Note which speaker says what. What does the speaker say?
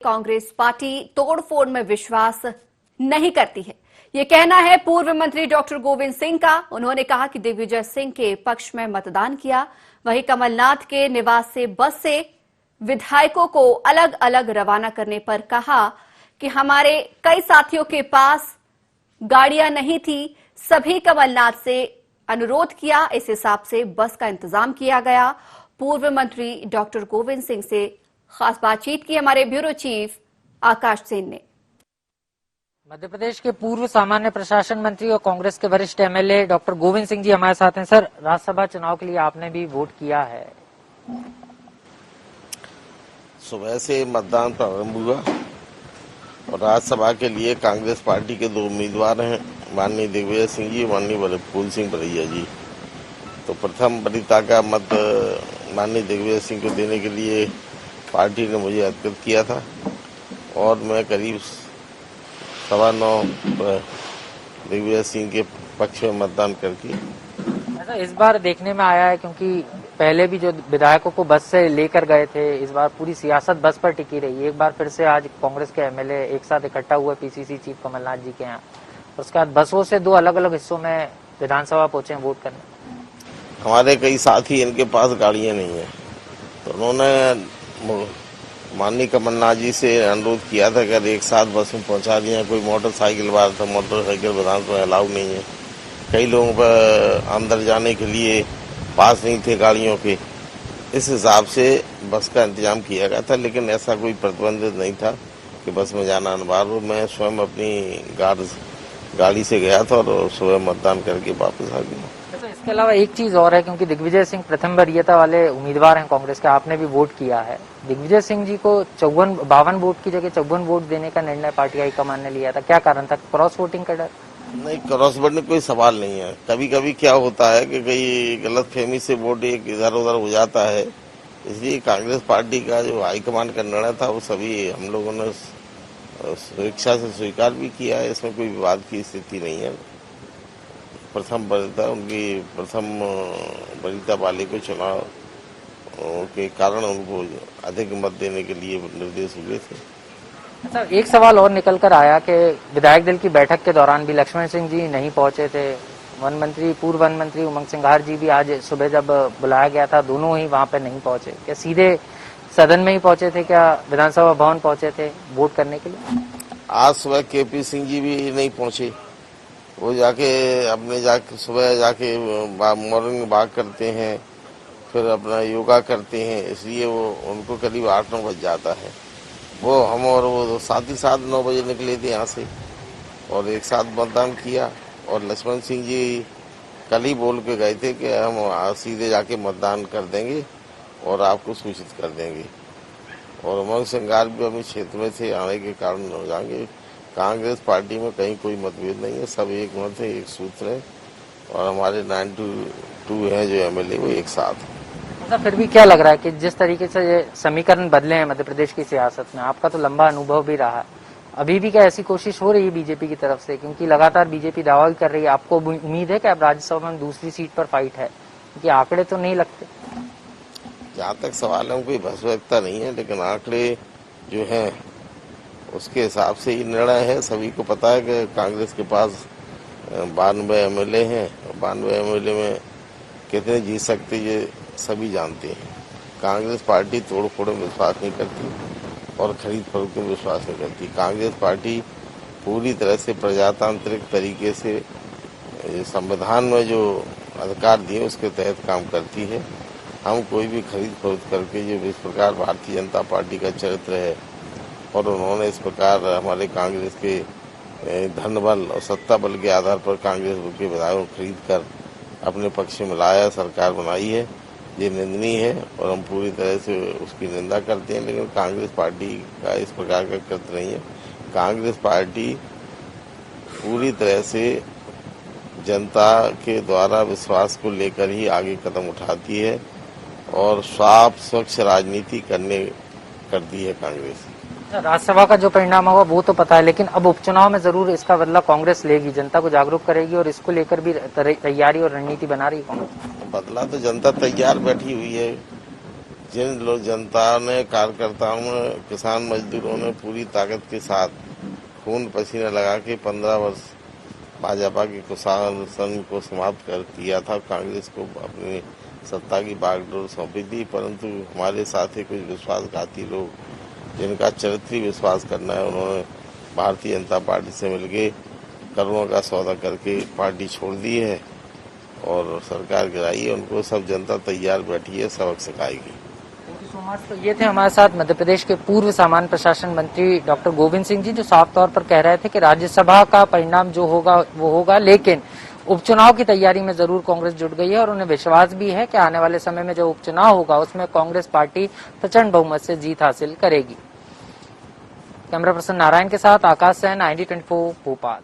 Speaker 1: Congress party तोड़फोड़ में विश्वास नहीं करती है। ये कहना है पूर्व मंत्री डॉक्टर गोविंद सिंह का। उन्होंने कहा कि दिग्विजय सिंह के पक्ष में मतदान किया। वहीं कमलनाथ के निवास से बस से विधायकों को अलग अलग रवाना करने पर कहा कि हमारे कई साथियों के पास गाड़ियां नहीं थी, सभी कमलनाथ से अनुरोध किया, इस हिसाब से बस का इंतजाम किया गया। पूर्व मंत्री डॉक्टर गोविंद सिंह से खास बातचीत की हमारे ब्यूरो चीफ आकाश सेन ने।
Speaker 2: मध्य प्रदेश के पूर्व सामान्य प्रशासन मंत्री और कांग्रेस के वरिष्ठ एमएलए डॉक्टर गोविंद सिंह जी हमारे साथ हैं। सर, राज्यसभा चुनाव के लिए आपने भी वोट किया है।
Speaker 3: सुबह से मतदान प्रारंभ हुआ और राज्यसभा के लिए कांग्रेस पार्टी के दो उम्मीदवार हैं, माननीय दिग्विजय सिंह जी, माननीय फूल सिंह बरैया जी। तो प्रथम वरीयता का मत माननीय दिग्विजय सिंह को देने के लिए पार्टी ने मुझे अवगत किया था और मैं करीब 9:15 दिग्विजय सिंह के पक्ष में मतदान करके।
Speaker 2: ऐसा इस बार देखने में आया है क्योंकि पहले भी जो विधायकों को बस से लेकर गए थे, इस बार पूरी सियासत बस पर टिकी रही। एक बार फिर से आज कांग्रेस के एमएलए एक साथ इकट्ठा हुए पीसीसी चीफ कमलनाथ जी के यहाँ। उसके बाद बसों से दो अलग अलग हिस्सों में विधानसभा पहुंचे वोट करने।
Speaker 3: हमारे कई साथी इनके पास गाड़ियां नहीं है, तो उन्होंने माननीय कमलनाथ जी से अनुरोध किया था कि अगर एक साथ बस में पहुंचा दिया। कोई मोटरसाइकिल वाला था, मोटरसाइकिल विधानसभा अलाउ नहीं है। कई लोगों पर अंदर जाने के लिए पास नहीं थे गाड़ियों के, इस हिसाब से बस का इंतजाम किया गया था, लेकिन ऐसा कोई प्रतिबंधित नहीं था कि बस में जाना अनिवार्य हो। मैं स्वयं अपनी गाड़ी से गया था और सुबह मतदान करके वापस आ गया।
Speaker 2: इसके अलावा एक चीज और है, क्योंकि दिग्विजय सिंह प्रथम वरीयता वाले उम्मीदवार हैं कांग्रेस के, आपने भी वोट किया है। दिग्विजय सिंह जी को 52 वोट की जगह 54 वोट देने का निर्णय पार्टी हाईकमान ने लिया था, क्या कारण था? क्रॉस वोटिंग का डर?
Speaker 3: नहीं, क्रॉस वोटिंग कोई सवाल नहीं है। कभी कभी क्या होता है कि कई गलतफहमी से वोट एक इधर उधर हो जाता है, इसलिए कांग्रेस पार्टी का जो हाईकमान का निर्णय था वो सभी हम लोगों ने स्वेच्छा से स्वीकार भी किया है। इसमें कोई विवाद की स्थिति नहीं है। प्रथम वरीयता उनकी प्रथम वरीयता वाले को चुनाव के कारण उनको अधिक मत देने के लिए निर्देश हुए थे।
Speaker 2: अच्छा, एक सवाल और निकल कर आया कि विधायक दल की बैठक के दौरान भी लक्ष्मण सिंह जी नहीं पहुंचे थे। पूर्व वन मंत्री उमंग सिंघार जी भी आज सुबह जब बुलाया गया था, दोनों ही वहां पे नहीं पहुंचे। क्या सीधे सदन में ही पहुंचे थे, क्या विधानसभा भवन पहुंचे थे वोट करने के लिए?
Speaker 3: आज सुबह केपी सिंह जी भी नहीं पहुंचे। वो सुबह जाके मॉर्निंग वॉक करते हैं, फिर अपना योगा करते हैं, इसलिए वो उनको करीब 8-9 बज जाता है। वो हम और वो साथ ही साथ 9 बजे निकले थे यहाँ से और एक साथ मतदान किया। और लक्ष्मण सिंह जी कल ही बोल के गए थे कि हम सीधे जाके मतदान कर देंगे और आपको सूचित कर देंगे। और उमंग सिंघार भी अपने क्षेत्र में थे, आने के कारण हो जाएंगे। कांग्रेस पार्टी में कहीं कोई मतभेद नहीं है, सब एक मत है, एक सूत्र है और हमारे 92 हैं जो एमएलए वो एक साथ हैं।
Speaker 2: अच्छा, फिर भी क्या लग रहा है कि जिस तरीके से ये समीकरण बदले हैं मध्य प्रदेश की सियासत में, आपका तो लंबा अनुभव भी रहा है, अभी भी क्या ऐसी कोशिश हो रही है बीजेपी की तरफ से? क्योंकि लगातार बीजेपी दावा भी कर रही है। आपको उम्मीद है कि अब राज्यसभा में दूसरी सीट पर फाइट है? क्योंकि आंकड़े तो नहीं लगते।
Speaker 3: जहाँ तक सवाल है कोई भसवकता नहीं है, लेकिन आंकड़े जो हैं उसके हिसाब से ही निर्णय है। सभी को पता है कि कांग्रेस के पास 92 एमएलए हैं और 92 एमएलए में कितने जीत सकते ये सभी जानते हैं। कांग्रेस पार्टी तोड़ फोड़ में विश्वास नहीं करती और खरीद फरोख्त में विश्वास नहीं करती। कांग्रेस पार्टी पूरी तरह से प्रजातांत्रिक तरीके से संविधान में जो अधिकार दिए उसके तहत काम करती है। हम कोई भी खरीद फरोख्त करके जो इस प्रकार भारतीय जनता पार्टी का चरित्र है और उन्होंने इस प्रकार हमारे कांग्रेस के धन बल और सत्ता बल के आधार पर कांग्रेस के विधायकों को खरीद कर अपने पक्ष में लाया, सरकार बनाई है, ये निंदनीय है और हम पूरी तरह से उसकी निंदा करते हैं। लेकिन कांग्रेस पार्टी का इस प्रकार का कृत्य नहीं है। कांग्रेस पार्टी पूरी तरह से जनता के द्वारा विश्वास को लेकर ही आगे कदम उठाती है और साफ स्वच्छ राजनीति करती है कांग्रेस।
Speaker 2: राज्यसभा का जो परिणाम होगा वो तो पता है, लेकिन अब उपचुनाव में जरूर इसका बदला कांग्रेस लेगी, जनता को जागरूक करेगी और इसको लेकर भी तैयारी और रणनीति बना रही है कांग्रेस।
Speaker 3: बदला तो जनता तैयार बैठी हुई है। जिन लोग जनता ने, कार्यकर्ताओं ने, किसान मजदूरों ने पूरी ताकत के साथ खून पसीना लगा के 15 वर्ष भाजपा के कुशासन को समाप्त कर दिया था, कांग्रेस को अपनी सत्ता की बागडोर सौंपी थी, परंतु हमारे साथ ही कुछ विश्वासघाती लोग जिनका चरित्र विश्वास करना है, उन्होंने भारतीय जनता पार्टी से मिलके करोड़ों का सौदा करके पार्टी छोड़ दी है और सरकार गिराई है। उनको सब जनता तैयार बैठी है सबक सिखाएगी।
Speaker 2: तो ये थे हमारे साथ मध्य प्रदेश के पूर्व सामान्य प्रशासन मंत्री डॉक्टर गोविंद सिंह जी, जो साफ तौर पर कह रहे थे कि राज्यसभा का परिणाम जो होगा वो होगा, लेकिन उपचुनाव की तैयारी में जरूर कांग्रेस जुट गई है और उन्हें विश्वास भी है कि आने वाले समय में जो उपचुनाव होगा उसमें कांग्रेस पार्टी प्रचंड बहुमत से जीत हासिल करेगी। कैमरा पर्सन नारायण के साथ आकाश सैन, IND24 भोपाल।